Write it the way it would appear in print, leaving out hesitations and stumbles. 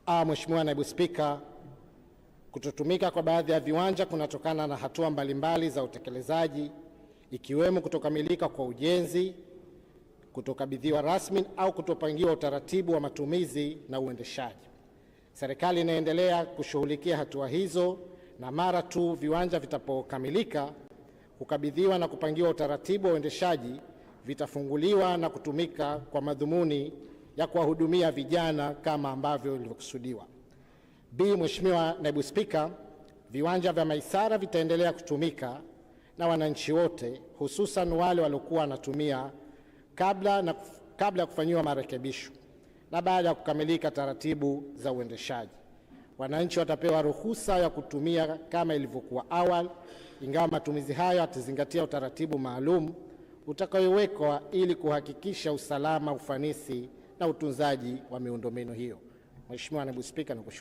Mheshimiwa Naibu Spika, kutotumika kwa baadhi ya viwanja kunatokana na hatua mbalimbali za utekelezaji ikiwemo kutokamilika kwa ujenzi, kutokabidhiwa rasmi au kutopangiwa utaratibu wa matumizi na uendeshaji. Serikali inaendelea kushughulikia hatua hizo na mara tu viwanja vitapokamilika, kukabidhiwa na kupangiwa utaratibu wa uendeshaji, vitafunguliwa na kutumika kwa madhumuni ya kuwahudumia vijana kama ambavyo ilivyokusudiwa. Mheshimiwa Naibu Spika, viwanja vya Maisara vitaendelea kutumika na wananchi wote, hususan wale waliokuwa wanatumia kabla ya kufanyiwa marekebisho na baada ya kukamilika taratibu za uendeshaji. Wananchi watapewa ruhusa ya kutumia kama ilivyokuwa awali, ingawa matumizi hayo yatazingatia utaratibu maalum utakayowekwa ili kuhakikisha usalama, ufanisi na utunzaji wa miundombinu hiyo. Mheshimiwa Naibu Spika, nakushukuru.